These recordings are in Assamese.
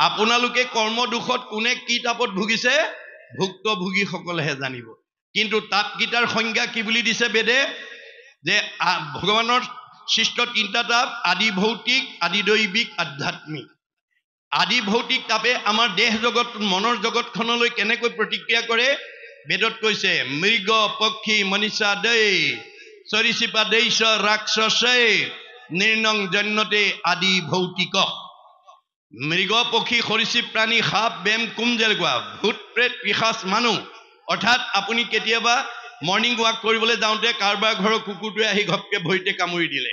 আপোনালোকে কৰ্ম দুখত কোনে কি তাপত ভুগিছে ভুক্তভোগীসকলেহে জানিব কিন্তু তাপকেইটাৰ সংজ্ঞা কি বুলি দিছে বেদে যে ভগৱানৰ সৃষ্ট তিনিটা তাপ আদি ভৌতিক আদি দৈবিক আধ্যাত্মিক আদি ভৌতিক তাপে আমাৰ দেহ জগত মনৰ জগতখনলৈ কেনেকৈ প্ৰতিক্ৰিয়া কৰে বেদত কৈছে মৃগ পক্ষী মনীষা দেই সৰীসৃপা দেশ ৰাক্ষসে নিৰ্ণং জন্যতে আদি ভৌতিক মৃগ পক্ষী সৰীসৃপ প্ৰাণী সাপ বেম কুমজেলগোৱা ভূত প্ৰেত পিশাচ মানুহ অৰ্থাৎ আপুনি কেতিয়াবা মৰ্নিং ৱাক কৰিবলৈ যাওঁতে কাৰোবাৰ ঘৰৰ কুকুৰটোৱে আহি ঘপকে ভৰিতে কামুৰি দিলে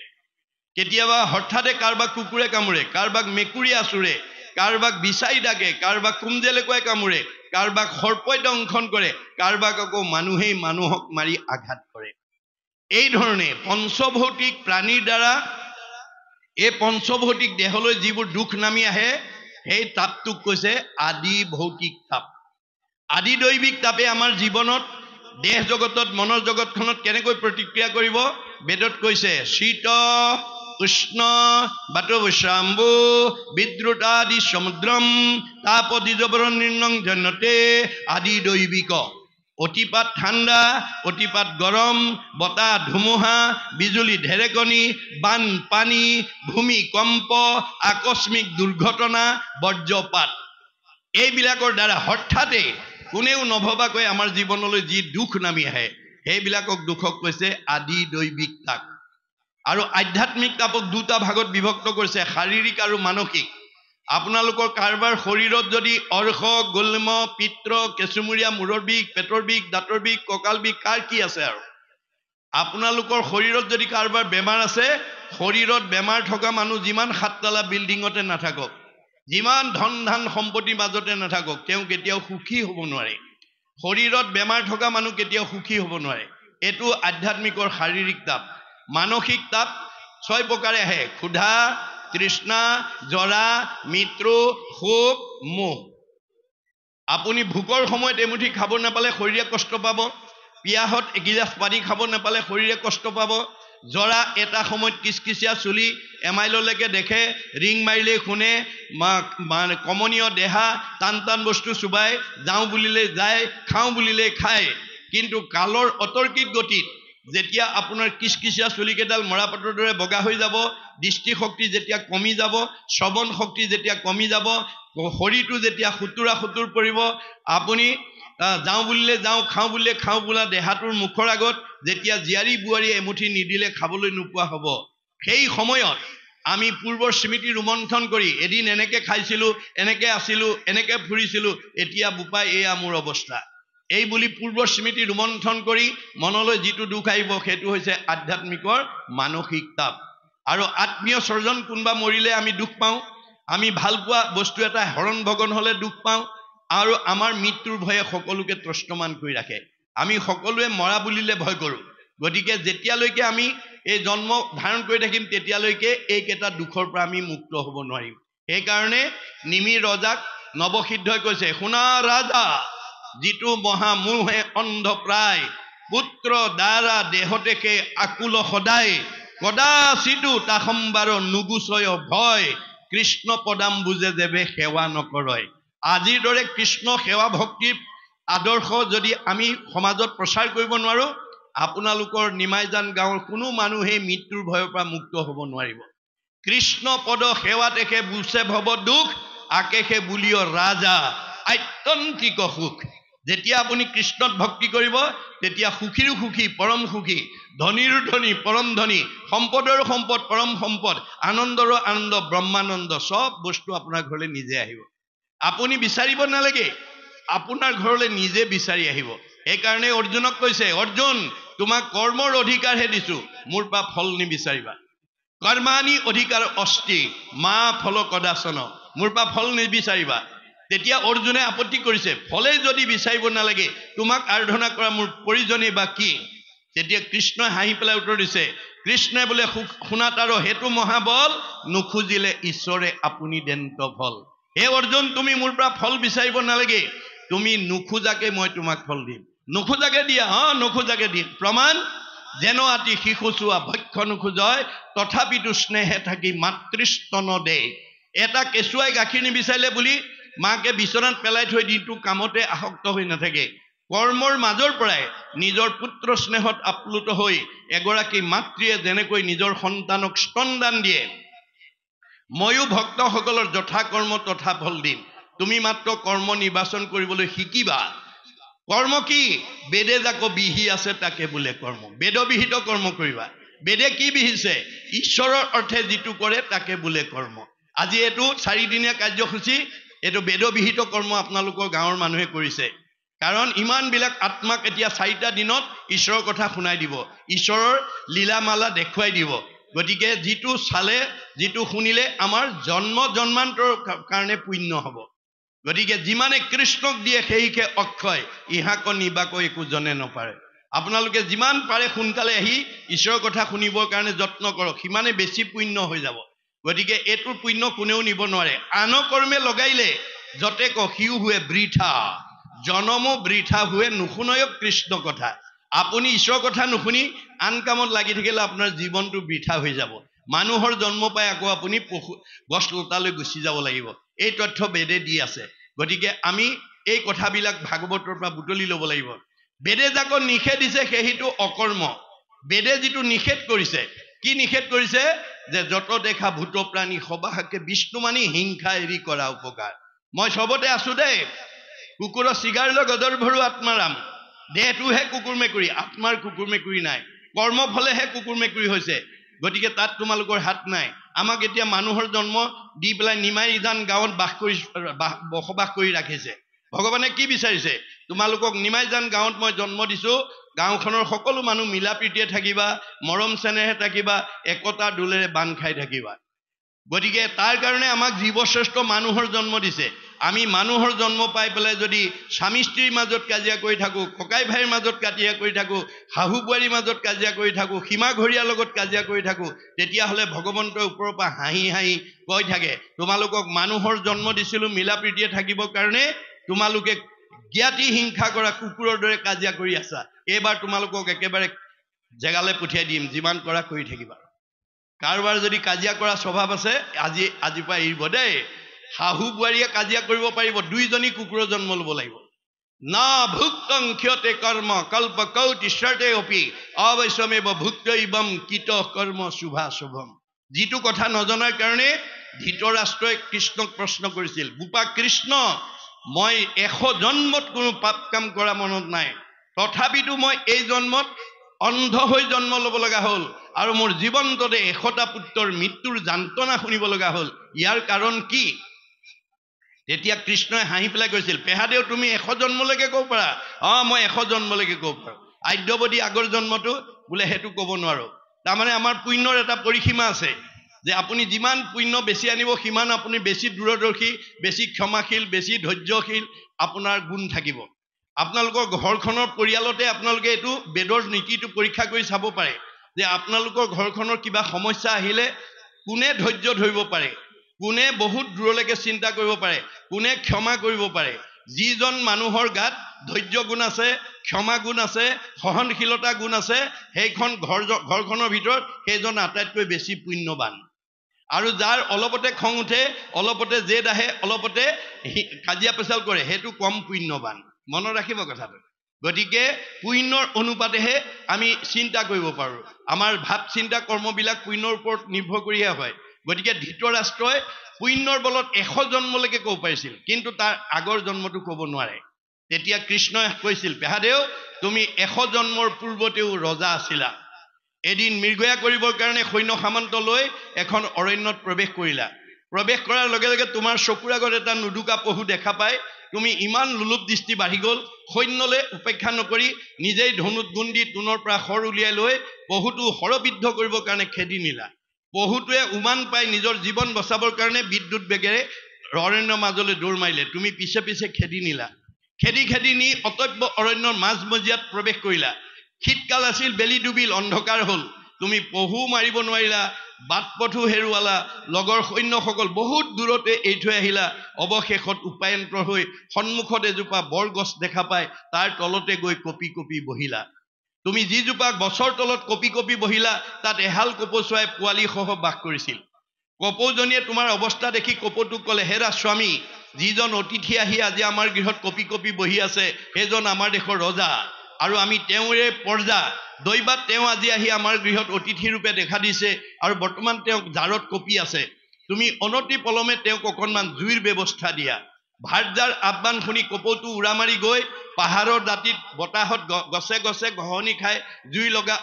কেতিয়াবা হঠাতে কাৰোবাক কুকুৰে কামুৰে কাৰোবাক মেকুৰী আচুৰে কাৰোবাক বিচাই ডাকে কাৰোবাক কুমজেলেকুৱাই কামুৰে কাৰোবাক সৰ্পই দংশন কৰে কাৰোবাক আকৌ মানুহেই মানুহক মাৰি আঘাত কৰে এই ধৰণে পঞ্চভৌতিক প্ৰাণীৰ দ্বাৰা এই পঞ্চভৌতিক দেহলৈ যিবোৰ দুখ নামি আহে সেই তাপটোক কৈছে আদি ভৌতিক তাপ আদি দৈবিক তাপে আমাৰ জীৱনত দেহ জগতত মনৰ জগতখনত কেনেকৈ প্ৰতিক্ৰিয়া কৰিব বেদত কৈছে শীত উষ্ণ বাতবশ্যাম্বু বিদ্ৰুতাদি সমুদ্ৰম তাপদিজবৰ নিৰ্ণং জন্যতে আদি দৈবিক অতিপাত ঠাণ্ডা অতিপাত গৰম বতাহ ধুমুহা বিজুলী ঢেৰেকনি বানপানী ভূমিকম্প আকস্মিক দুৰ্ঘটনা বজ্ৰপাত এইবিলাকৰ দ্বাৰা হঠাতে কোনেও নভবাকৈ আমাৰ জীৱনলৈ যি দুখ নামি আহে সেইবিলাকক দুখক কৈছে আদি দৈবিক তাপ আৰু আধ্যাত্মিক তাপক দুটা ভাগত বিভক্ত কৰিছে শাৰীৰিক আৰু মানসিক আপোনালোকৰ কাৰোবাৰ শৰীৰত যদি অৰ্শ গুল্ম পিত্ৰ কেঁচুমূৰীয়া মূৰৰ বিষ পেটৰ বিষ দাঁতৰ বিষ কঁকাল বিষ কাৰ কি আছে আৰু আপোনালোকৰ শৰীৰত যদি কাৰোবাৰ বেমাৰ আছে শৰীৰত বেমাৰ থকা মানুহ যিমান সাততলা বিল্ডিঙতে নাথাকক যিমান ধন ধান সম্পত্তিৰ মাজতে নাথাকক তেওঁ কেতিয়াও সুখী হ'ব নোৱাৰে শৰীৰত বেমাৰ থকা মানুহ কেতিয়াও সুখী হ'ব নোৱাৰে এটো আধ্যাত্মিকৰ শাৰীৰিক তাপ মানসিক তাপ ছয় প্ৰকাৰে আহে ক্ষুধা তৃষ্ণা জৰা মৃত্যু শোক মোহ আপুনি ভোকৰ সময়ত এমুঠি খাব নাপালে শৰীৰে কষ্ট পাব পিয়াহত এগিলাচ পানী খাব নাপালে শৰীৰে কষ্ট পাব জৰা এটা সময়ত কিচকিচিয়া চুলি এমাইললৈকে দেখে ৰিং মাৰিলে শুনে কমনীয় দেহা টান টান বস্তু চুবাই যাওঁ বুলিলে যায় খাওঁ বুলিলে খায় কিন্তু কালৰ অতৰ্কিত গতিত যেতিয়া আপোনাৰ কিচকিচিয়া চুলিকেইডাল মৰাপাতৰ দৰে বগা হৈ যাব দৃষ্টিশক্তি যেতিয়া কমি যাব শ্ৰৱণ শক্তি যেতিয়া কমি যাব শৰীৰটো যেতিয়া সুতুৰ পৰিব আপুনি যাওঁ বুলিলে যাওঁ খাওঁ বুলিলে খাওঁ বোলা দেহাটোৰ মুখৰ আগত যেতিয়া জীয়াৰী বোৱাৰী এমুঠি নিদিলে খাবলৈ নোপোৱা হ'ব সেই সময়ত আমি পূৰ্বৰ স্মৃতি ৰোমন্থন কৰি এদিন এনেকে খাইছিলোঁ এনেকে আছিলোঁ এনেকে ফুৰিছিলোঁ এতিয়া বোপাই এয়া মোৰ অৱস্থা এই বুলি পূৰ্বৰ স্মৃতি ৰোমন্থন কৰি মনলৈ যিটো দুখ আহিব সেইটো হৈছে আধ্যাত্মিকৰ মানসিক তাপ আৰু আত্মীয় স্বজন কোনোবা মৰিলে আমি দুখ পাওঁ আমি ভাল পোৱা বস্তু এটা হৰণ ভগন হ'লে দুখ পাওঁ আৰু আমাৰ মৃত্যুৰ ভয়ে সকলোকে ত্ৰস্তমান কৰি ৰাখে আমি সকলোৱে মৰা বুলিলে ভয় কৰোঁ গতিকে যেতিয়ালৈকে আমি এই জন্ম ধাৰণ কৰি থাকিম তেতিয়ালৈকে এইকেইটা দুখৰ পৰা আমি মুক্ত হ'ব নোৱাৰিম সেইকাৰণে নিমি ৰজাক নৱসিদ্ধই কৈছে শুনা ৰাজা যিটো মহামোহে অন্ধ প্ৰায় পুত্ৰ দ্বাৰা দেহতেকে আকুল সদায় কদাচিতো তাসম্বাৰ নুগুচয় ভয় কৃষ্ণ পদাম বুজে যেবে সেৱা নকৰয় আজিৰ দৰে কৃষ্ণ সেৱা ভক্তিৰ আদৰ্শ যদি আমি সমাজত প্ৰচাৰ কৰিব নোৱাৰো আপোনালোকৰ নিমাইজান গাঁৱৰ কোনো মানুহে মৃত্যুৰ ভয়ৰ পৰা মুক্ত হ'ব নোৱাৰিব কৃষ্ণ পদ সেৱাতেকে বুচে ভৱ দুখ আকেশে বুলিয় ৰাজা আত্যন্তিক সুখ যেতিয়া আপুনি কৃষ্ণত ভক্তি কৰিব তেতিয়া সুখীৰো সুখী পৰম সুখী ধনীৰো ধনী পৰম ধনী সম্পদৰো সম্পদ পৰম সম্পদ আনন্দৰো আনন্দ ব্ৰহ্মানন্দ সব বস্তু আপোনাৰ ঘৰলৈ নিজে আহিব আপুনি বিচাৰিব নালাগে আপোনাৰ ঘৰলৈ নিজে বিচাৰি আহিব এইকাৰণে অৰ্জুনক কৈছে অৰ্জুন তোমাক কৰ্মৰ অধিকাৰহে দিছো মোৰ পৰা ফল নিবিচাৰিবা কৰ্মানি অধিকাৰ অস্তি মা ফল কদাচন মোৰ পৰা ফল নিবিচাৰিবা তেতিয়া অৰ্জুনে আপত্তি কৰিছে ফলে যদি বিচাৰিব নালাগে তোমাক আৰাধনা কৰা মোৰ প্ৰয়োজনেই বা কি তেতিয়া কৃষ্ণই হাঁহি পেলাই উত্তৰ দিছে কৃষ্ণই বোলে শুনাত আৰু হেতু মহাবল নুখুজিলে ঈশ্বৰে আপুনি দেন্ত ফল হে অৰ্জুন তুমি মোৰ পৰা ফল বিচাৰিব নালাগে তুমি নুখুজাকে মই তোমাক ফল দিম নুখুজাকে দিয়া নুখুজাকে দিম প্ৰমাণ যেন আতি শিশু চোৱা ভক্ষ নুখুজয় তথাপিতো স্নেহে থাকি মাতৃস্তন দে এটা কেঁচুৱাই গাখীৰ নিবিচাৰিলে বুলি মাকে বিচনাত পেলাই থৈ দিনটো কামতে আসক্ত হৈ নাথাকে কৰ্মৰ মাজৰ পৰাই নিজৰ পুত্ৰ স্নেহত আপ্লুত হৈ এগৰাকী মাতৃয়ে যেনেকৈ নিজৰ সন্তানক স্তনদান দিয়ে ময়ো ভক্তসকলৰ যথা কৰ্ম তথা ফল দিম তুমি মাত্ৰ কৰ্ম নিৰ্বাচন কৰিবলৈ শিকিবা কৰ্ম কি বেদে যাকো বিহি আছে তাকে বোলে কৰ্ম বেদবিহিত কৰ্ম কৰিবা বেদে কি বিহিছে ঈশ্বৰৰ অৰ্থে যিটো কৰে তাকে বোলে কৰ্ম আজি এইটো 4 দিনীয়া কাৰ্যসূচী এইটো বেদবিহিত কৰ্ম আপোনালোকৰ গাঁৱৰ মানুহে কৰিছে কাৰণ ইমান বিলাক আত্মাক এতিয়া 4টা দিনত ঈশ্বৰৰ কথা শুনাই দিব ঈশ্বৰৰ লীলামালা দেখুৱাই দিব গতিকে যিটো চালে যিটো শুনিলে আমাৰ জন্ম জন্মান্তৰ কাৰণে পুণ্য হ'ব গতিকে যিমানে কৃষ্ণক দিয়ে সেইকে অক্ষয় ইহাক নিবাক একো জনে নপাৰে আপোনালোকে যিমান পাৰে সোনকালে আহি ঈশ্বৰৰ কথা শুনিবৰ কাৰণে যত্ন কৰক সিমানে বেছি পুণ্য হৈ যাব গতিকে এইটো পুণ্য কোনেও নিব নোৱাৰে আন কৰ্মে লগাইলে যতে কহিও হুৱে বৃথা জনমো বৃথা হুৱে নুশুনয় কৃষ্ণ কথা আপুনি ঈশ্বৰৰ কথা নুশুনি আন কামত লাগি থাকিলে আপোনাৰ জীৱনটো বৃথা হৈ যাব মানুহৰ জন্ম পাই আকৌ আপুনি গছ লতালৈ গুচি যাব লাগিব এই তথ্য বেদে দি আছে গতিকে আমি এই কথাবিলাক ভাগৱতৰ পৰা বুটলি ল'ব লাগিব বেদে যাক নিষেধ দিছে সেইটো অকৰ্ম বেদে যিটো নিষেধ কৰিছে কি নিষেধ কৰিছে যে যত দেখা ভূত প্ৰাণী সবাহকে বিষ্ণু মানি হিংসা এৰি কৰা উপকাৰ মই সবতে আছো দেই কুকুৰৰ চিগাৰ লৈ গদৰ ভৰু আত্মাৰাম দেহটোহে কুকুৰ মেকুৰী আত্মাৰ কুকুৰ মেকুৰী নাই কৰ্ম ফলেহে কুকুৰ মেকুৰী হৈছে গতিকে তাত তোমালোকৰ হাত নাই আমাক এতিয়া মানুহৰ জন্ম দি পেলাই নিমাই জান গাঁৱত বসবাস কৰি ৰাখিছে ভগৱানে কি বিচাৰিছে তোমালোকক নিমাই জান গাঁৱত মই জন্ম দিছো গাঁওখনৰ সকলো মানুহ মিলা প্ৰীতিয়ে থাকিবা মৰম চেনেহে থাকিবা একতা দোলেৰে বান খাই থাকিবা গতিকে তাৰ কাৰণে আমাক জীৱশ্ৰেষ্ঠ মানুহৰ জন্ম দিছে আমি মানুহৰ জন্ম পাই পেলাই যদি স্বামী স্ত্ৰীৰ মাজত কাজিয়া কৰি থাকো ককাই ভাইৰ মাজত কাজিয়া কৰি থাকো শাহু বোৱাৰীৰ মাজত কাজিয়া কৰি থাকো সীমা ঘৰীয়াৰ লগত কাজিয়া কৰি থাকো তেতিয়াহ'লে ভগৱন্তৰ ওপৰৰ পৰা হাঁহি হাঁহি কৈ থাকে তোমালোকক মানুহৰ জন্ম দিছিলো মিলা প্ৰীতিয়ে থাকিবৰ কাৰণে তোমালোকে জ্ঞাতি হিংসা কৰা কুকুৰৰ দৰে কাজিয়া কৰি আছা এইবাৰ তোমালোকক একেবাৰে জেগালৈ পঠিয়াই দিম যিমান কৰা কৰি থাকিবা কাৰোবাৰ যদি কাজিয়া কৰা স্বভাৱ আছে আজিৰ পৰা এৰিব দেই শাহু বোৱাৰীয়ে কাজিয়া কৰিব পাৰিব দুইজনী কুকুৰৰ জন্ম ল'ব লাগিব না ভুক্তং ক্ষতে কৰ্ম কল্প কৌটি শৰ্তে অপি অবশ্যমেব ভুক্তইবম কীট কৰ্ম শুভাশুভম যিটো কথা নজনাৰ কাৰণে ধৃতৰাষ্ট্ৰই কৃষ্ণক প্ৰশ্ন কৰিছিল বোপা কৃষ্ণ মই 100 জন্মত কোনো পাপ কাম কৰা মনত নাই তথাপিতো মই এই জন্মত অন্ধ হৈ জন্ম ল'ব লগা হ'ল আৰু মোৰ জীৱনটোতে 100টা পুত্ৰৰ মৃত্যুৰ যন্ত্ৰণা শুনিব লগা হ'ল ইয়াৰ কাৰণ কি তেতিয়া কৃষ্ণই হাঁহি পেলাই কৈছিল পেহাদেউ তুমি 100 জন্মলৈকে ক'ব পাৰা মই 100 জন্মলৈকে ক'ব পাৰো আদ্যবদী আগৰ জন্মটো বোলে সেইটো ক'ব নোৱাৰো তাৰমানে আমাৰ পুণ্যৰ এটা পৰিসীমা আছে যে আপুনি যিমান পুণ্য বেছি আনিব সিমান আপুনি বেছি দূৰদৰ্শী বেছি ক্ষমাশীল বেছি ধৈৰ্যশীল আপোনাৰ গুণ থাকিব আপোনালোকৰ ঘৰখনৰ পৰিয়ালতে আপোনালোকে এইটো বেদৰ নীতিটো পৰীক্ষা কৰি চাব পাৰে যে আপোনালোকৰ ঘৰখনৰ কিবা সমস্যা আহিলে কোনে ধৈৰ্য ধৰিব পাৰে কোনে বহুত দূৰলৈকে চিন্তা কৰিব পাৰে কোনে ক্ষমা কৰিব পাৰে যিজন মানুহৰ গাত ধৈৰ্য গুণ আছে ক্ষমা গুণ আছে সহনশীলতা গুণ আছে সেইখন ঘৰখনৰ ভিতৰত সেইজন আটাইতকৈ বেছি পুণ্যৱান আৰু যাৰ অলপতে খং উঠে অলপতে জেদ আহে অলপতে কাজিয়া পেচাল কৰে সেইটো কম পুণ্যৱান মনত ৰাখিব কথাটো গতিকে পুণ্যৰ অনুপাতেহে আমি চিন্তা কৰিব পাৰো আমাৰ ভাৱ চিন্তা কৰ্মবিলাক পুণ্যৰ ওপৰত নিৰ্ভৰ কৰিহে হয় গতিকে ধৃতৰাষ্ট্ৰই পুণ্যৰ বলত 100 জন্মলৈকে ক'ব পাৰিছিল কিন্তু তাৰ আগৰ জন্মটো ক'ব নোৱাৰে তেতিয়া কৃষ্ণই কৈছিল পেহাদেউ তুমি 100 জন্মৰ পূৰ্বতেও ৰজা আছিলা এদিন মৃগয়া কৰিবৰ কাৰণে সৈন্য সামন্ত লৈ এখন অৰণ্যত প্ৰৱেশ কৰিলা প্ৰৱেশ কৰাৰ লগে লগে তোমাৰ চকুৰ আগত এটা নুডুকা পহু দেখা পাই তুমি ইমান লুলুপ দৃষ্টি বাঢ়ি গ'ল সৈন্যলৈ উপেক্ষা নকৰি নিজেই ধনুত গুণ্ডি তোনৰ পৰা খৰ উলিয়াই লৈ পহুটো হৰবিদ্ধ কৰিবৰ কাৰণে খেদি নিলা পহুটোৱে উমান পাই নিজৰ জীৱন বচাবৰ কাৰণে বিদ্যুৎ বেগেৰে অৰণ্যৰ মাজলৈ দৌৰ মাৰিলে তুমি পিছে পিছে খেদি নিলা খেদি নি অতব্য অৰণ্যৰ মাজমজিয়াত প্ৰৱেশ কৰিলা শীতকাল আছিল বেলি ডুবিল অন্ধকাৰ হ'ল তুমি পহু মাৰিব নোৱাৰিলা বাট পথু হেৰুৱালা লগৰ সৈন্যসকল বহুত দূৰতে এৰি থৈ আহিলা অৱশেষত উপায়ন্তৰ হৈ সন্মুখত এজোপা বৰগছ দেখা পাই তাৰ তলতে গৈ কপি কপি বহিলা তুমি যিজোপা গছৰ তলত কপি কপি বহিলা তাত এহাল কপচুৱাই পোৱালি সহ বাস কৰিছিল কপৌজনীয়ে তোমাৰ অৱস্থা দেখি কপৌটোক ক'লে, হেৰা স্বামী, যিজন অতিথি আহি আজি আমাৰ গৃহত কপি কপি বহি আছে সেইজন আমাৰ দেশৰ ৰজা আৰু আমি তেওঁৰে প্ৰজা। দৈবাত তেওঁ আজি আহি আমাৰ গৃহত অতিথি ৰূপে দেখা দিছে আৰু বৰ্তমান তেওঁক জাৰত কপি আছে। তুমি অনতি পলমে তেওঁক অকণমান জুইৰ ব্যৱস্থা দিয়া। ভাৰ্যাৰ আহ্বান শুনি কপৌটো উৰা মাৰি গৈ পাহাৰৰ দাঁতিত বতাহত গছে গছে ঘহনি খাই জুই লগা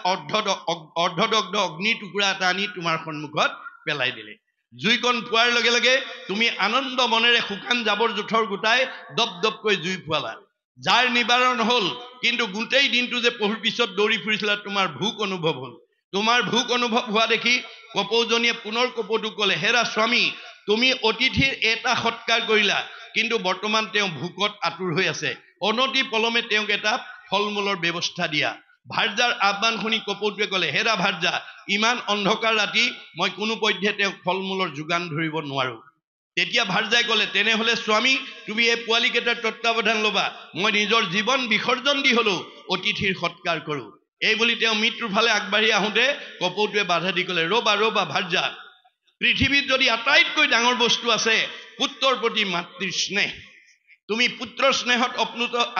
অৰ্ধদগ্ধ অগ্নিৰ টুকুৰা এটা আনি তোমাৰ সন্মুখত পেলাই দিলে। জুইকণ পোৱাৰ লগে লগে তুমি আনন্দ মনেৰে শুকান জাবৰ জোঁথৰ গোটাই দপ দপকৈ জুই পোৱালা। যাৰ নিবাৰণ হ'ল, কিন্তু গোটেই দিনটো যে পহুৰ পিছত দৌৰি ফুৰিছিলা তোমাৰ ভোক অনুভৱ হ'ল। তোমাৰ ভোক অনুভৱ হোৱা দেখি কপৌজনীয়ে পুনৰ কপৌটোক ক'লে, হেৰা স্বামী, তুমি অতিথিৰ এটা সৎকাৰ কৰিলা, কিন্তু বৰ্তমান তেওঁ ভোকত আতুৰ হৈ আছে। অনতি পলমে তেওঁক এটা ফল মূলৰ ব্যৱস্থা দিয়া। ভাৰ্যাৰ আহ্বান শুনি কপৌটোৱে ক'লে, হেৰা ভাৰ্যা, ইমান অন্ধকাৰ ৰাতি মই কোনো পধ্যে তেওঁক ফল মূলৰ যোগান ধৰিব নোৱাৰো। তেতিয়া ভাৰ্যাই ক'লে, তেনেহ'লে স্বামী, তুমি এই পোৱালীকেইটাৰ তত্বাৱধান ল'বা, মই নিজৰ জীৱন বিসৰ্জন দি হ'লেও অতিথিৰ সৎকাৰ কৰোঁ। এই বুলি তেওঁ মৃত্যুৰ ফালে আগবাঢ়ি আহোঁতে কপৌটোৱে বাধা দি ক'লে, ৰ'বা ৰ'বা ভাৰ্যা, পৃথিৱীত যদি আটাইতকৈ ডাঙৰ বস্তু আছে পুত্ৰৰ প্ৰতি মাতৃৰ স্নেহ। তুমি পুত্ৰৰ স্নেহত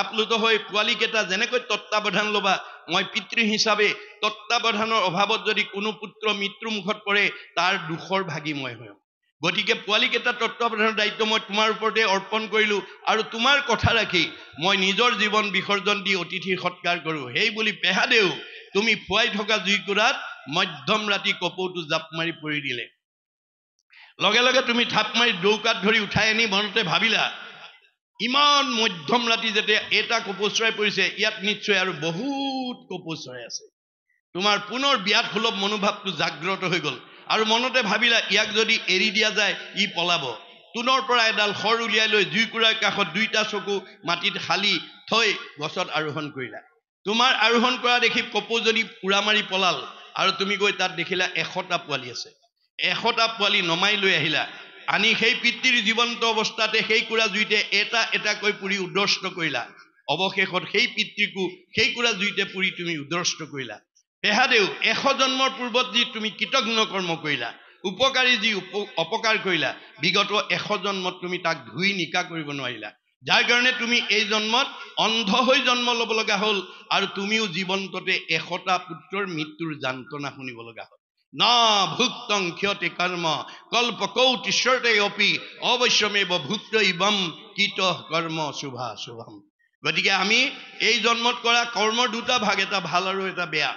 আপ্লুত হৈ পোৱালীকেইটা যেনেকৈ তত্বাৱধান ল'বা, মই পিতৃ হিচাপে তত্বাৱধানৰ অভাৱত যদি কোনো পুত্ৰ মৃত্যুৰ মুখত পৰে তাৰ দুখৰ ভাগী মই হ'ম। গতিকে পোৱালীকেইটা তত্বাৱধানৰ দায়িত্ব মই তোমাৰ ওপৰতে অৰ্পণ কৰিলোঁ আৰু তোমাৰ কথা ৰাখি মই নিজৰ জীৱন বিসৰ্জন দি অতিথিৰ সৎকাৰ কৰোঁ। সেই বুলি পেহাদেউ তুমি ফুৱাই থকা জুইকুৰাত মধ্যম ৰাতি কপৌটো জাপ মাৰি পৰি দিলে। লগে লগে তুমি থাপ মাৰি ডৌকাত ধৰি উঠাই আনি মনতে ভাবিলা, ইমান মধ্যম ৰাতি যেতিয়া এটা কপৌ চৰাই পৰিছে, ইয়াত নিশ্চয় আৰু বহুত কপৌ চৰাই আছে। তোমাৰ পুনৰ বিয়াত সুলভ মনোভাৱটো জাগ্ৰত হৈ গ'ল আৰু মনতে ভাবিলা, ইয়াক যদি এৰি দিয়া যায় ই পলাব। তোনৰ পৰা এডাল শৰ উলিয়াই লৈ জুইকুৰাৰ কাষত দুইটা চকু মাটিত হালি থৈ গছত আৰোহণ কৰিলা। তোমাৰ আৰোহণ কৰা দেখি কপৌজনী উৰা মাৰি পলাল আৰু তুমি গৈ তাত দেখিলা 100টা পোৱালি আছে। 100টা পোৱালি নমাই লৈ আহিলা, আনি সেই পিতৃৰ জীৱন্ত অৱস্থাতে সেই কুৰা জুইতে এটা এটাকৈ পুৰি উদ্ৰষ্ট কৰিলা। অৱশেষত সেই পিতৃকো সেই কুৰা জুইতে পুৰি তুমি উদ্ৰষ্ট কৰিলা। পেহাদেউ 100 জন্মৰ পূৰ্বত যি তুমি কৃতজ্ঞ কৰ্ম কৰিলা, উপকাৰী যি অপকাৰ কৰিলা, বিগত 100 জন্মত তুমি তাক ধুই নিকা কৰিব নোৱাৰিলা। যাৰ কাৰণে তুমি এই জন্মত অন্ধ হৈ জন্ম ল'ব লগা হ'ল আৰু তুমিও জীৱন্ততে 100টা পুত্ৰৰ মৃত্যুৰ যান্ত্ৰণা শুনিব লগা হ'ল। না ভুক্তং ক্ষতে কৰ্ম কল্প কৌটিশ্বৰতে অপি অৱশ্যমেব ভুক্ত ইবম কীত কৰ্ম শুভা শুভম। গতিকে আমি এই জন্মত কৰা কৰ্মৰ দুটা ভাগ, এটা ভাল আৰু এটা বেয়া।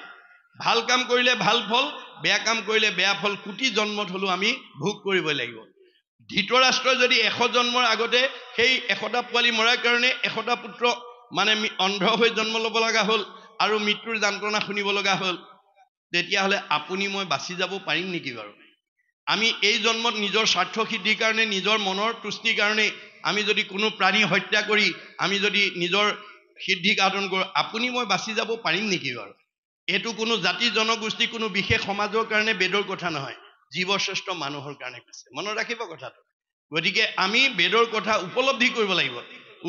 ভাল কাম কৰিলে ভাল ফল, বেয়া কাম কৰিলে বেয়া ফল কোটি জন্মত হ'লেও আমি ভোগ কৰিব লাগিব। ধৃতৰাষ্ট্ৰই যদি 100 জন্মৰ আগতে সেই 100টা পোৱালি মৰাৰ কাৰণে 100টা পুত্ৰ মানে অন্ধ হৈ জন্ম ল'ব লগা হ'ল আৰু মৃত্যুৰ যন্ত্ৰণা শুনিব লগা হ'ল, তেতিয়াহ'লে আপুনি মই বাচি যাব পাৰিম নেকি বাৰু? আমি এই জন্মত নিজৰ স্বাৰ্থ সিদ্ধিৰ কাৰণে, নিজৰ মনৰ তুষ্টিৰ কাৰণে আমি যদি কোনো প্ৰাণী হত্যা কৰি আমি যদি নিজৰ সিদ্ধি সাধন কৰোঁ, আপুনি মই বাচি যাব পাৰিম নেকি বাৰু? এইটো কোনো জাতি জনগোষ্ঠী কোনো বিশেষ সমাজৰ কাৰণে বেদৰ কথা নহয়, জীৱশ্ৰেষ্ঠ মানুহৰ কাৰণে কৈছে, মনত ৰাখিব কথাটো। গতিকে আমি বেদৰ কথা উপলব্ধি কৰিব লাগিব।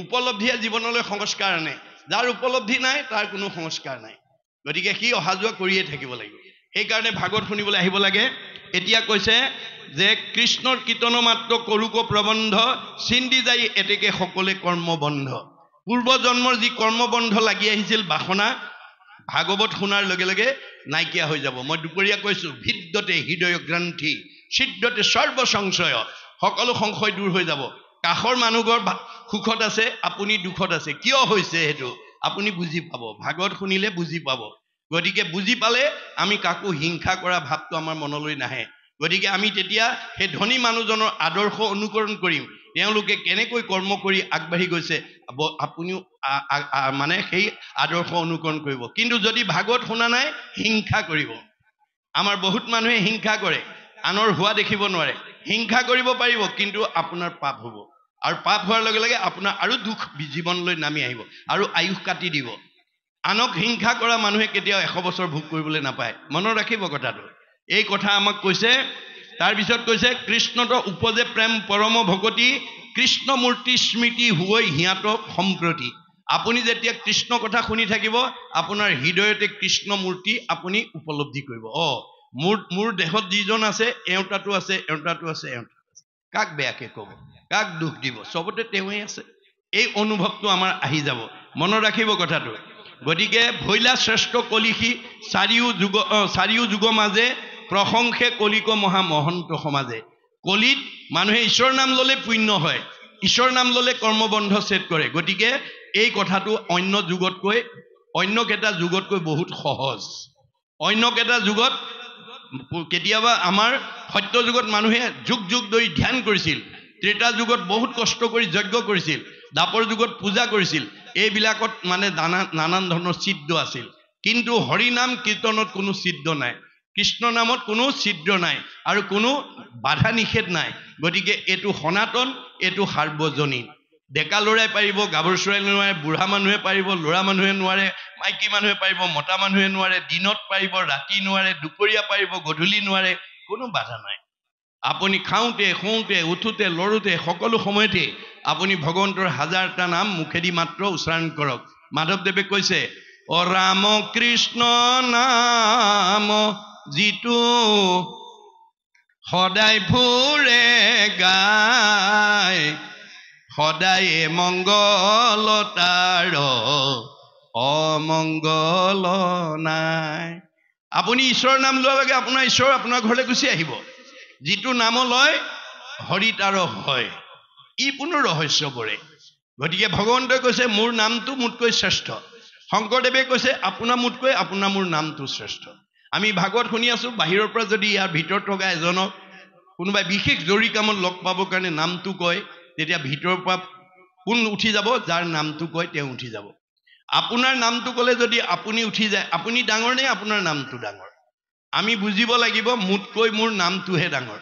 উপলব্ধিয়ে জীৱনলৈ সংস্কাৰ আনে, যাৰ উপলব্ধি নাই তাৰ কোনো সংস্কাৰ নাই। গতিকে সি অহা যোৱা কৰিয়ে থাকিব লাগিব। সেইকাৰণে ভাগৱত শুনিবলৈ আহিব লাগে। এতিয়া কৈছে যে কৃষ্ণৰ কীৰ্তন মাত্ৰ কৰোক প্ৰবন্ধ, চিন্দি যাই এতেকে সকলে কৰ্মবন্ধ। পূৰ্ব জন্মৰ যি কৰ্মবন্ধ লাগি আহিছিল বাসনা, ভাগৱত শুনাৰ লগে লগে নাইকিয়া হৈ যাব। মই দুপৰীয়া কৈছোঁ, ভিদ্যতে হৃদয় গ্ৰন্থি সিদ্ধতে সৰ্ব সংশয়, সকলো সংশয় দূৰ হৈ যাব। কাষৰ মানুহঘৰ সুখত আছে, আপুনি দুখত আছে, কিয় হৈছে সেইটো আপুনি বুজি পাব, ভাগৱত শুনিলে বুজি পাব। গতিকে বুজি পালে আমি কাকো হিংসা কৰা ভাৱটো আমাৰ মনলৈ নাহে। গতিকে আমি তেতিয়া সেই ধনী মানুহজনৰ আদৰ্শ অনুকৰণ কৰিম, তেওঁলোকে কেনেকৈ কৰ্ম কৰি আগবাঢ়ি গৈছে, আপুনিও মানে সেই আদৰ্শ অনুকৰণ কৰিব। কিন্তু যদি ভাগৱত শুনা নাই, হিংসা কৰিব। আমাৰ বহুত মানুহে হিংসা কৰে, আনৰ হোৱা দেখিব নোৱাৰে। হিংসা কৰিব পাৰিব, কিন্তু আপোনাৰ পাপ হ'ব, আৰু পাপ হোৱাৰ লগে লগে আপোনাৰ আৰু দুখ জীৱনলৈ নামি আহিব আৰু আয়ুস কাটি দিব। আনক হিংসা কৰা মানুহে কেতিয়াও 100 বছৰ ভোগ কৰিবলৈ নাপায়, মনত ৰাখিব কথাটো। এই কথা আমাক কৈছে। তাৰপিছত কৈছে, কৃষ্ণত উপজে প্ৰেম পৰম ভকতি, কৃষ্ণমূৰ্তি স্মৃতি হৈ হিয়াত সম্প্ৰতি। আপুনি যেতিয়া কৃষ্ণ কথা শুনি থাকিব, আপোনাৰ হৃদয়তে কৃষ্ণমূৰ্তি আপুনি উপলব্ধি কৰিব। মোৰ দেহত যিজন আছে এওঁতাটো আছে এওঁতাটো আছে এওঁতা কাক বেয়াকে ক'ব কাক দুখ দিব চবতে তেওঁই আছে এই অনুভৱটো আমাৰ আহি যাব মনত ৰাখিব কথাটো গতিকে ভৈলা শ্ৰেষ্ঠ কলিসী চাৰিও যুগ মাজে প্ৰশংসে কলিক মহা মহন্ত সমাজে কলিত মানুহে ঈশ্বৰ নাম ল'লে পুণ্য হয় ঈশ্বৰ নাম ল'লে কৰ্মবন্ধ ছেদ কৰে গতিকে এই কথাটো অন্য কেইটা যুগতকৈ বহুত সহজ অন্য কেইটা যুগত কেতিয়াবা আমাৰ সত্য যুগত মানুহে যুগ ধৰি ধ্যান কৰিছিল ত্ৰেতা যুগত বহুত কষ্ট কৰি যজ্ঞ কৰিছিল দাপৰ যুগত পূজা কৰিছিল এইবিলাকত মানে নানান ধৰণৰ ছিদ্ৰ আছিল কিন্তু হৰি নাম কীৰ্তনত কোনো ছিদ্ৰ নাই কৃষ্ণ নামত কোনো ছিদ্ৰ নাই আৰু কোনো বাধা নিষেধ নাই গতিকে এইটো সনাতন এইটো সাৰ্বজনীন ডেকা ল'ৰাই পাৰিব গাভৰু ছোৱালী নোৱাৰে বুঢ়া মানুহে পাৰিব ল'ৰা মানুহে নোৱাৰে মাইকী মানুহে পাৰিব মতা মানুহে নোৱাৰে দিনত পাৰিব ৰাতি নোৱাৰে দুপৰীয়া পাৰিব গধূলি নোৱাৰে কোনো বাধা নাই আপুনি খাওঁতে শুওঁতে উঠোতে লৰোতে সকলো সময়তে আপুনি ভগৱন্তৰ হাজাৰটা নাম মুখেদি মাত্ৰ উচ্চাৰণ কৰক মাধৱদেৱে কৈছে অ ৰাম কৃষ্ণ নাম যিটো সদায় ফুৰে গায় সদায় মংগল তাৰ অমংগল নাই আপুনি ঈশ্বৰৰ নাম লোৱাৰ লগে আপোনাৰ ঈশ্বৰ আপোনাৰ ঘৰলৈ গুচি আহিব যিটো নাম লয় হৰি তাৰ হয় ই কোনো ৰহস্য পৰে গতিকে ভগৱন্তই কৈছে মোৰ নামটো মোতকৈ শ্ৰেষ্ঠ শংকৰদেৱে কৈছে আপোনাৰ মোতকৈ আপোনাৰ মোৰ নামটো শ্ৰেষ্ঠ আমি ভাগৱত শুনি আছো বাহিৰৰ পৰা যদি ইয়াৰ ভিতৰত থকা এজনক কোনোবাই বিশেষ জৰুৰী কামত লগ পাবৰ কাৰণে নামটো কয় তেতিয়া ভিতৰৰ পৰা কোন উঠি যাব যাৰ নামটো কয় তেওঁ উঠি যাব আপোনাৰ নামটো ক'লে যদি আপুনি উঠি যায় আপুনি ডাঙৰ নে আপোনাৰ নামটো ডাঙৰ আমি বুজিব লাগিব মোতকৈ মোৰ নামটোহে ডাঙৰ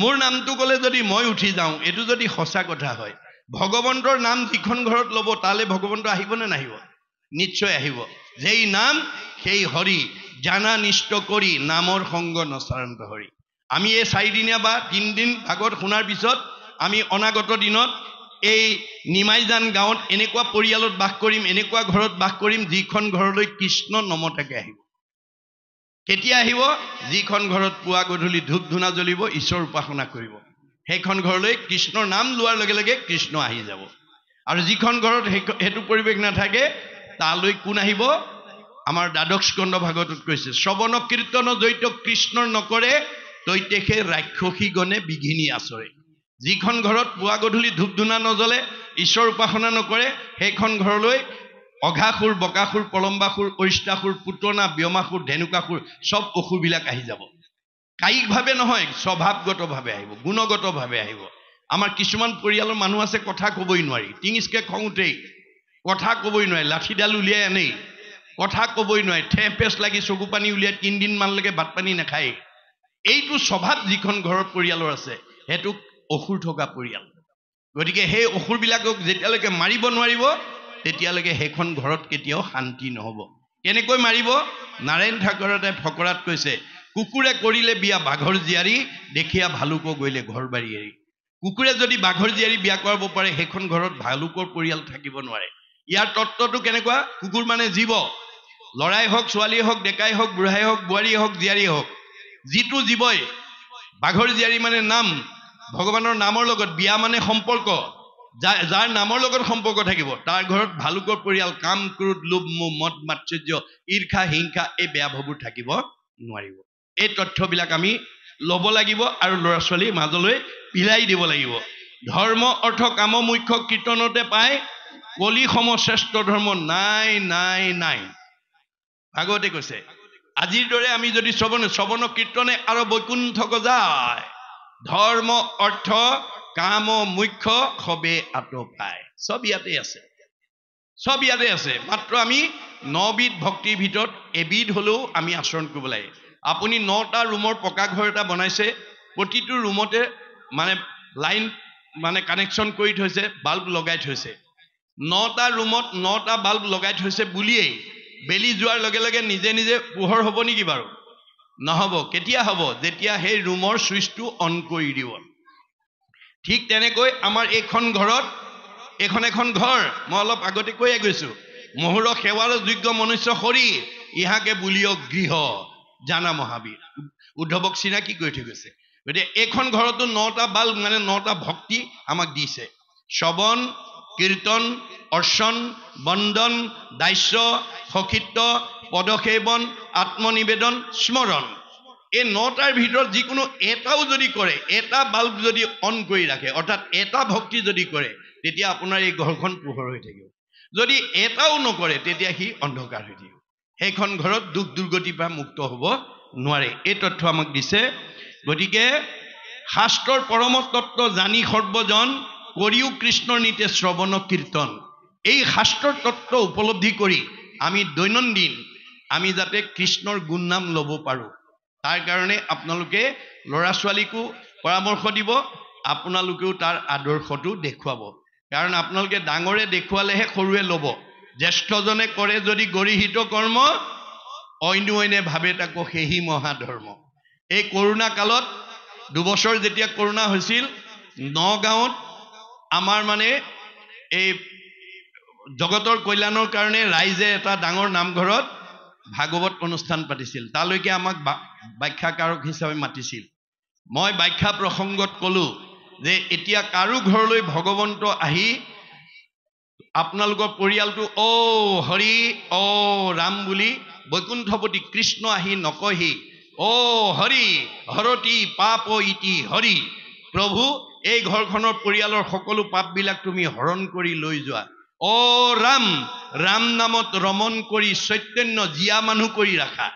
মোৰ নামটো ক'লে যদি মই উঠি যাওঁ এইটো যদি সঁচা কথা হয় ভগৱন্তৰ নাম যিখন ঘৰত ল'ব তালৈ ভগৱন্ত আহিব নে নাহিব নিশ্চয় আহিব যেই নাম সেই হৰি জানা নিষ্ঠ কৰি নামৰ সংগ নচাৰান্ত হৰি আমি এই 4 দিনীয়া বা 3 দিন ভাগত শুনাৰ পিছত আমি অনাগত দিনত এই নিমাইজান গাঁৱত এনেকুৱা পৰিয়ালত বাস কৰিম এনেকুৱা ঘৰত বাস কৰিম যিখন ঘৰলৈ কৃষ্ণ নমতাকে আহিব কেতিয়া আহিব যিখন ঘৰত পুৱা গধূলি ধূপ ধূনা জ্বলিব ঈশ্বৰ উপাসনা কৰিব সেইখন ঘৰলৈ কৃষ্ণৰ নাম লোৱাৰ লগে লগে কৃষ্ণ আহি যাব আৰু যিখন ঘৰত হেতু পৰিৱেশ নাথাকে তালৈ কোন আহিব আমাৰ দ্বাদশ স্কন্ধ ভাগৱতত কৈছে শ্ৰৱণ কীৰ্তন জৈত কৃষ্ণৰ নকৰে তৈতেখে ৰাক্ষসী গণে বিঘিনী আচৰে যিখন ঘৰত পুৱা গধূলি ধূপ ধূনা নজ্বলে ঈশ্বৰ উপাসনা নকৰে সেইখন ঘৰলৈ অঘাসুৰ বকাসুৰ পলম্বাসুৰ অৰিষ্টাসুৰ পুতনা ব্যমাসুৰ ধেনুকাসুৰ সব অসুৰবিলাক আহি যাব কায়িকভাৱে নহয় স্বভাৱগতভাৱে আহিব গুণগতভাৱে আহিব আমাৰ কিছুমান পৰিয়ালৰ মানুহ আছে কথা ক'বই নোৱাৰি টিঙিচকে খঙুতেই কথা ক'বই নোৱাৰি লাঠিডাল উলিয়াই আনেই কথা ক'বই নোৱাৰি ঠেহ পেচ লাগি চকু পানী উলিয়াই 3 দিন মানলৈকে ভাত পানী নাখায় এইটো স্বভাৱ যিখন ঘৰত পৰিয়ালৰ আছে সেইটো অসুৰ থকা পৰিয়াল গতিকে সেই অসুৰবিলাকক যেতিয়ালৈকে মাৰিব নোৱাৰিব তেতিয়ালৈকে সেইখন ঘৰত কেতিয়াও শান্তি নহ'ব কেনেকৈ মাৰিব নাৰায়ণ ঠাকুৰতে ফকৰাত কৈছে কুকুৰে কৰিলে বিয়া বাঘৰ জীয়াৰী দেখিয়া ভালুক গইলে ঘৰ বাৰী এৰি কুকুৰে যদি বাঘৰ জীয়াৰী বিয়া কৰাব পাৰে সেইখন ঘৰত ভালুকৰ পৰিয়াল থাকিব নোৱাৰে ইয়াৰ তত্ত্বটো কেনেকুৱা কুকুৰ মানে জীৱ লৰাই হওক ছোৱালী হওক ডেকাই হওক বুঢ়াই হওক বোৱাৰীয়ে হওক জীয়াৰী হওক যিটো জীৱই বাঘৰ জীয়াৰী মানে নাম ভগৱানৰ নামৰ লগত বিয়া মানে সম্পৰ্ক যাৰ নামৰ লগত সম্পৰ্ক থাকিব তাৰ ঘৰত ভালুকৰ পৰিয়াল কাম ক্ৰোধ লোভ মোহ মদ মাৎসৰ্য ঈৰ্ষা হিংসা এই বেয়া ভাৱবোৰ থাকিব নোৱাৰিব এই তথ্যবিলাক আমি ল'ব লাগিব আৰু ল'ৰা ছোৱালীৰ মাজলৈ পিলাই দিব লাগিব ধৰ্ম অৰ্থ কাম মুখ্য কীৰ্তনতে পায় কলি সম শ্ৰেষ্ঠ ধৰ্ম নাই নাই নাই ভাগৱতে কৈছে আজিৰ দৰে আমি যদি শ্ৰৱণ কীৰ্তনে আৰু বৈকুণ্ঠ যায় ধৰ্ম অৰ্থ কাম মুখ্য সবে আত পায় সব ইয়াতে আছে মাত্ৰ আমি 9বিধ ভক্তিৰ ভিতৰত এবিধ হলেও আমি আচৰণ কৰিব লাগে আপুনি 9টা ৰুমৰ পকা ঘৰ এটা বনাইছে প্ৰতিটো ৰুমতে মানে লাইন মানে কানেকশ্যন কৰি থৈছে বাল্ব লগাই থৈছে 9টা ৰুমত 9টা বাল্ব লগাই থৈছে বুলিয়েই বেলি যোৱাৰ লগে লগে নিজে নিজে পোহৰ হ'ব নেকি বাৰু নহ'ব কেতিয়া হ'ব যেতিয়া সেই ৰুমৰ সুইচটো অন কৰি দিব ঠিক তেনেকৈ আমাৰ এখন ঘৰত এখন ঘৰ মই অলপ আগতে কৈয়ে গৈছো মহুৰ সেৱাৰ যোগ্য মনুষ্য হৰি ইহাকে বুলিও গৃহ জানা মহাবীৰ উদ্ধৱক চিনাকি কৰি থৈ গৈছে গতিকে এইখন ঘৰতো 9টা বাল মানে 9টা ভক্তি আমাক দিছে শ্ৰৱণ কীৰ্তন অৰ্চন বন্দন দাস্য সখিত্ব পদসেৱন আত্মনিবেদন স্মৰণ এই 9টাৰ ভিতৰত যিকোনো এটাও যদি কৰে এটা বাল্ব যদি অন কৰি ৰাখে অৰ্থাৎ এটা ভক্তি যদি কৰে তেতিয়া আপোনাৰ এই ঘৰখন পোহৰ হৈ থাকিব যদি এটাও নকৰে তেতিয়া সি অন্ধকাৰ হৈ থাকিব সেইখন ঘৰত দুখ দুৰ্গতিৰ পৰা মুক্ত হ'ব নোৱাৰে এই তথ্য আমাক দিছে গতিকে শাস্ত্ৰৰ পৰম তত্ত্ব জানি সৰ্বজন কৰিও কৃষ্ণৰ নীতে শ্ৰৱণ কীৰ্তন এই শাস্ত্ৰৰ তত্ত্ব উপলব্ধি কৰি আমি দৈনন্দিন আমি যাতে কৃষ্ণৰ গুণ নাম ল'ব পাৰোঁ তাৰ কাৰণে আপোনালোকে ল'ৰা ছোৱালীকো পৰামৰ্শ দিব আপোনালোকেও তাৰ আদৰ্শটো দেখুৱাব কাৰণ আপোনালোকে ডাঙৰে দেখুৱালেহে সৰুৱে ল'ব জ্যেষ্ঠজনে কৰে যদি গৰিহিত কৰ্ম অন্যনে ভাবে তাকো সেহি মহাধৰ্ম এই কৰোণা কালত 2 বছৰ যেতিয়া কৰোণা হৈছিল নগাঁৱত আমাৰ মানে এই জগতৰ কল্যাণৰ কাৰণে ৰাইজে এটা ডাঙৰ নামঘৰত ভাগৱত অনুষ্ঠান পাতিছিল তালৈকে আমাক ব্যাখ্যাকাৰক হিচাপে মাতিছিল মই ব্যাখ্যা প্ৰসংগত ক'লো যে এতিয়া কাৰো ঘৰলৈ ভগৱন্ত আহি আপোনালোকৰ পৰিয়ালটো ও হৰি ও ৰাম বুলি বৈকুণ্ঠপতি কৃষ্ণ আহি নকহি ও হৰি হৰতি পাপ ইতি হৰি প্ৰভু এই ঘৰখনৰ পৰিয়ালৰ সকলো পাপবিলাক তুমি হৰণ কৰি লৈ যোৱা ও ৰাম ৰাম নামত ৰমন কৰি চৈতন্য জিয়া মানুহ কৰি ৰাখা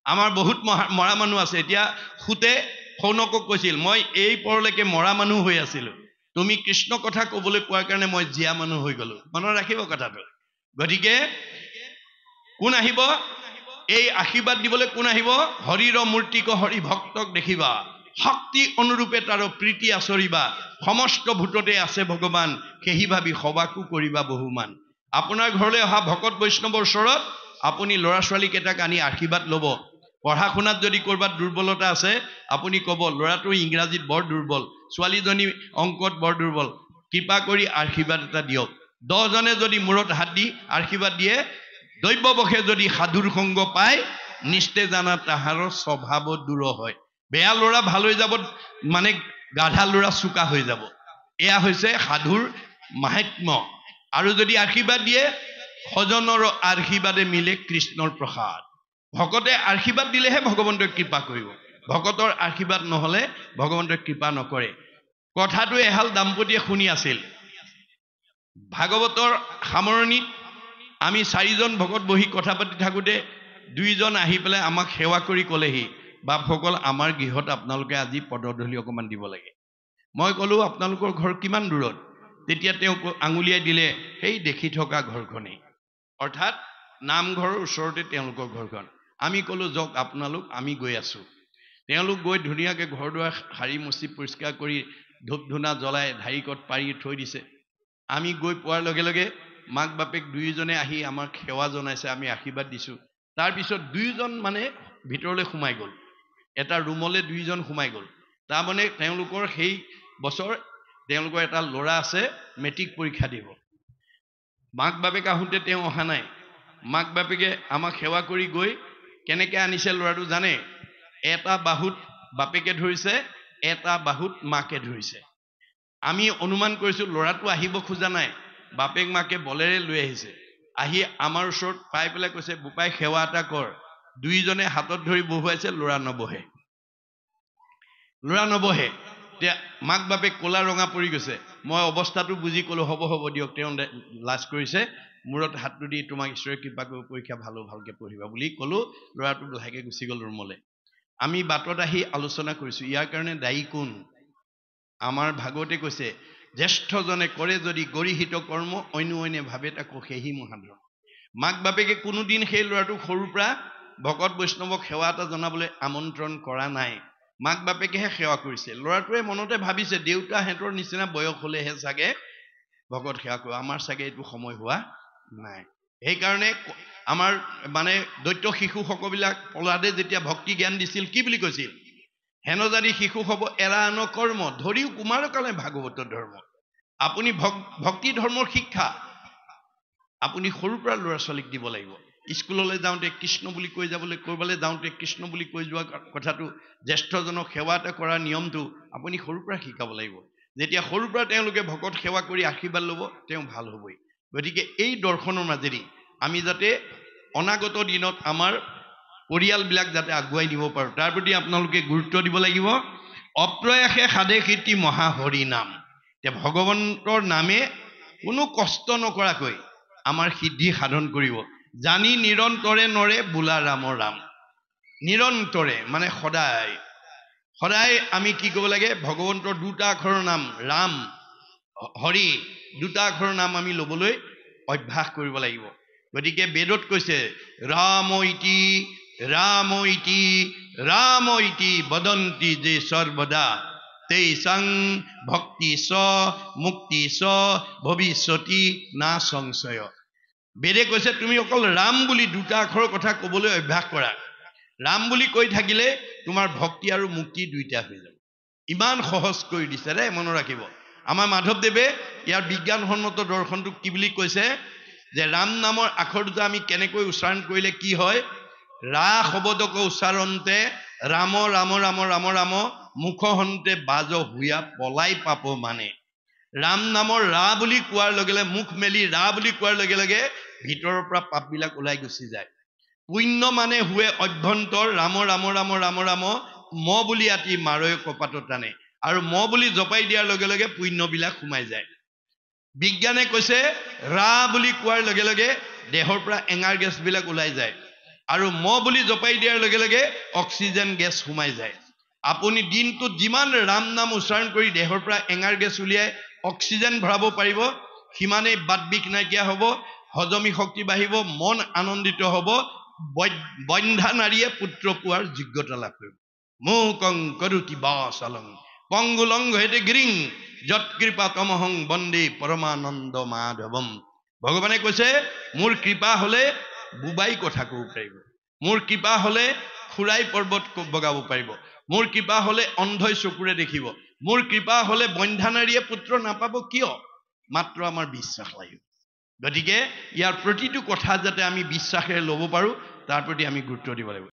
আমাৰ বহুত মৰা মানুহ আছে এতিয়া খুতে সৌনকক কৈছিল মই এই পৰলৈকে মৰা মানুহ হৈ আছিলোঁ তুমি কৃষ্ণ কথা ক'বলৈ পোৱাৰ কাৰণে মই জিয়া মানুহ হৈ গ'লো মনত ৰাখিব কথাটো গতিকে কোন আহিব এই আশীৰ্বাদ দিবলৈ কোন আহিব হৰিৰ মূৰ্তিক হৰি ভক্তক দেখিবা শক্তি অনুৰূপে তাৰ প্ৰীতি আচৰিবা সমস্ত ভূততে আছে ভগৱান সেহি ভাবি সবাকো কৰিবা বহুমান আপোনাৰ ঘৰলৈ অহা ভকত বৈষ্ণৱৰ ওচৰত আপুনি ল'ৰা ছোৱালীকেইটাক আনি আশীৰ্বাদ ল'ব পঢ়া শুনাত যদি ক'ৰবাত দুৰ্বলতা আছে আপুনি ক'ব ল'ৰাটো ইংৰাজীত বৰ দুৰ্বল ছোৱালীজনী অংকত বৰ দুৰ্বল কৃপা কৰি আশীৰ্বাদ এটা দিয়ক 10 জনে যদি মূৰত হাত দি আশীৰ্বাদ দিয়ে দৈৱবশে যদি সাধুৰ সংগ পায় নিশ্চয় জানা তাহাৰৰ স্বভাৱ দূৰ হয় বেয়া ল'ৰা ভাল হৈ যাব মানে গাধা ল'ৰা চোকা হৈ যাব এয়া হৈছে সাধুৰ মাহাত্ম্য আৰু যদি আশীৰ্বাদ দিয়ে সজনৰ আশীৰ্বাদে মিলে কৃষ্ণৰ প্ৰসাদ ভকতে আশীৰ্বাদ দিলেহে ভগৱন্তই কৃপা কৰিব ভকতৰ আশীৰ্বাদ নহ'লে ভগৱন্তই কৃপা নকৰে কথাটো এহাল দাম্পতীয়ে শুনি আছিল ভাগৱতৰ সামৰণিত আমি 4জন ভকত বহি কথা পাতি থাকোঁতে 2জন আহি পেলাই আমাক সেৱা কৰি ক'লেহি বাপসকল আমাৰ গৃহত আপোনালোকে আজি পদধূলি অকণমান দিব লাগে মই ক'লোঁ আপোনালোকৰ ঘৰ কিমান দূৰত তেতিয়া তেওঁ আঙুলিয়াই দিলে সেই দেখি থকা ঘৰখনেই অৰ্থাৎ নামঘৰৰ ওচৰতে তেওঁলোকৰ ঘৰখন আমি ক'লোঁ যাওক আপোনালোক আমি গৈ আছোঁ তেওঁলোক গৈ ধুনীয়াকৈ ঘৰ দুৱাৰ সাৰি মুচি পৰিষ্কাৰ কৰি ধূপ ধূনা জ্বলাই ঢাৰিকত পাৰি থৈ দিছে আমি গৈ পোৱাৰ লগে লগে মাক বাপেক 2জনে আহি আমাক সেৱা জনাইছে আমি আশীৰ্বাদ দিছোঁ তাৰপিছত 2জন মানে ভিতৰলৈ সোমাই গ'ল এটা ৰুমলৈ 2জন সোমাই গ'ল তাৰমানে তেওঁলোকৰ সেই বছৰ তেওঁলোকৰ এটা ল'ৰা আছে মেট্ৰিক পৰীক্ষা দিব মাক বাপেক আহোঁতে তেওঁ অহা নাই মাক বাপেকে আমাক সেৱা কৰি গৈ কেনেকৈ আনিছে ল'ৰাটো জানে এটা বাহুত বাপেকে ধৰিছে এটা বাহুত মাকে ধৰিছে আমি অনুমান কৰিছোঁ ল'ৰাটো আহিব খোজা নাই বাপেক মাকে বলেৰে লৈ আহিছে আহি আমাৰ ওচৰত পাই পেলাই কৈছে বোপাই সেৱা এটা কৰ 2জনে হাতত ধৰি বহুৱাইছে ল'ৰা নবহে এতিয়া মাক বাপেক ক'লা ৰঙা পৰি গৈছে মই অৱস্থাটো বুজি ক'লোঁ হ'ব দিয়ক তেওঁ লাজ কৰিছে মূৰত হাতটো দি তোমাক ঈশ্বৰে কৃপা কৰি পৰীক্ষা ভালকৈ পঢ়িবা বুলি ক'লোঁ ল'ৰাটো লাহেকৈ গুচি গ'ল ৰুমলৈ আমি বাটত আহি আলোচনা কৰিছোঁ ইয়াৰ কাৰণে দায়ী কোন আমাৰ ভাগৱতে কৈছে জ্যেষ্ঠজনে কৰে যদি গৰিহিত কৰ্ম অন্যনে ভাবে তাকো সেহি মহাধৰ্ম মাক বাপেকে কোনোদিন সেই ল'ৰাটোক সৰুৰ পৰা ভকত বৈষ্ণৱক সেৱা এটা জনাবলৈ আমন্ত্ৰণ কৰা নাই মাক বাপেকেহে সেৱা কৰিছে ল'ৰাটোৱে মনতে ভাবিছে দেউতাহঁতৰ নিচিনা বয়স হ'লেহে চাগে ভকত সেৱা কৰিব আমাৰ চাগে এইটো সময় হোৱা নাই সেইকাৰণে আমাৰ মানে দৈত্য শিশুসকলবিলাক প্ৰহ্লাদে যেতিয়া ভক্তি জ্ঞান দিছিল কি বুলি কৈছিল হেন জানি শিশু হ'ব এৰা আন কৰ্ম ধৰিও কুমাৰ কালে ভাগৱতৰ ধৰ্ম আপুনি ভক্তি ধৰ্মৰ শিক্ষা আপুনি সৰুৰ পৰা ল'ৰা ছোৱালীক দিব লাগিব স্কুললৈ যাওঁতে কৃষ্ণ বুলি কৈ যাবলৈ ক'ৰবালৈ যাওঁতে কৃষ্ণ বুলি কৈ যোৱা কথাটো জ্যেষ্ঠজনক সেৱা এটা কৰাৰ নিয়মটো আপুনি সৰুৰ পৰা শিকাব লাগিব যেতিয়া সৰুৰ পৰা তেওঁলোকে ভকত সেৱা কৰি আশীৰ্বাদ ল'ব তেওঁ ভাল হ'বই গতিকে এই দৰ্শনৰ মাজেদি আমি যাতে অনাগত দিনত আমাৰ পৰিয়ালবিলাক যাতে আগুৱাই নিব পাৰোঁ তাৰ প্ৰতি আপোনালোকে গুৰুত্ব দিব লাগিব অপ্ৰয়াসে সাধে কীৰ্তি মহা হৰি নাম এতিয়া ভগৱন্তৰ নামে কোনো কষ্ট নকৰাকৈ আমাৰ সিদ্ধি সাধন কৰিব জানি নিৰন্তৰে নৰে বোলা ৰামৰ ৰাম নিৰন্তৰে মানে সদায় সদায় আমি কি কৰিব লাগে ভগৱন্তৰ দুটা আখৰৰ নাম ৰাম হৰি দুটা আখৰৰ নাম আমি ল'বলৈ অভ্যাস কৰিব লাগিব গতিকে বেদত কৈছে ৰাম ইতি বদন্তি যে সৰ্বদা তেইসং ভক্তি স মুক্তি স ভৱিষ্যতি না সংশয় বেদে কৈছে তুমি অকল ৰাম বুলি দুটা আখৰৰ কথা ক'বলৈ অভ্যাস কৰা ৰাম বুলি কৈ থাকিলে তোমাৰ ভক্তি আৰু মুক্তি দুইটা হৈ যাব ইমান সহজ কৰি দিছে ৰে মনত ৰাখিব আমাৰ মাধৱদেৱে ইয়াৰ বিজ্ঞানসন্মত দৰ্শনটো কি বুলি কৈছে যে ৰাম নামৰ আখৰ দুটা আমি কেনেকৈ উচ্চাৰণ কৰিলে কি হয় ৰা শব্দক উচ্চাৰণতে ৰাম ৰাম ৰাম ৰাম ৰাম মুখহন্তে বাজ হুয়া পলাই পাপ মানে ৰাম নামৰ ৰা বুলি কোৱাৰ লগে লগে মুখ মেলি ৰা বুলি কোৱাৰ লগে লগে ভিতৰৰ পৰা পাপবিলাক ওলাই গুচি যায় পুণ্য মানে হুৱে অভ্যন্তৰ ৰাম ৰাম ৰাম ৰাম ৰাম ম বুলি আতি মাৰৈ কপাতত টানে আৰু ম বুলি জপাই দিয়াৰ লগে লগে পুণ্যবিলাক সোমাই যায় বিজ্ঞানে কৈছে ৰা বুলি কোৱাৰ লগে লগে দেহৰ পৰা এঙাৰ গেছবিলাক ওলাই যায় আৰু ম বুলি জপাই দিয়াৰ লগে লগে অক্সিজেন গেছ সোমাই যায় আপুনি দিনটোত যিমান ৰাম নাম উচ্চাৰণ কৰি দেহৰ পৰা এঙাৰ গেছ উলিয়াই অক্সিজেন ভৰাব পাৰিব সিমানেই বাতবিক নাইকিয়া হ'ব হজমি শক্তি বাঢ়িব মন আনন্দিত হ'ব বন্ধা নাৰীয়ে পুত্ৰ পোৱাৰ যোগ্যতা লাভ কৰিব মুকং কৰোতি বাসলং পংগুলং হেতে গিৰিং যৎ কৃপা তমহং বন্দে পৰমানন্দ মাধৱম ভগৱানে কৈছে মোৰ কৃপা হলে বুবাই কথা ক'ব পাৰিব মোৰ কৃপা হলে খুৰাই পৰ্বত বগাব পাৰিব মোৰ কৃপা হলে অন্ধই চকুৰে দেখিব মোৰ কৃপা হলে বন্ধা নাৰীয়ে পুত্ৰ নাপাব কিয় মাত্ৰ আমাৰ বিশ্বাস লাগিব গতিকে ইয়াৰ প্ৰতিটো কথা যাতে আমি বিশ্বাসেৰে ল'ব পাৰোঁ তাৰ প্ৰতি আমি গুৰুত্ব দিব লাগিব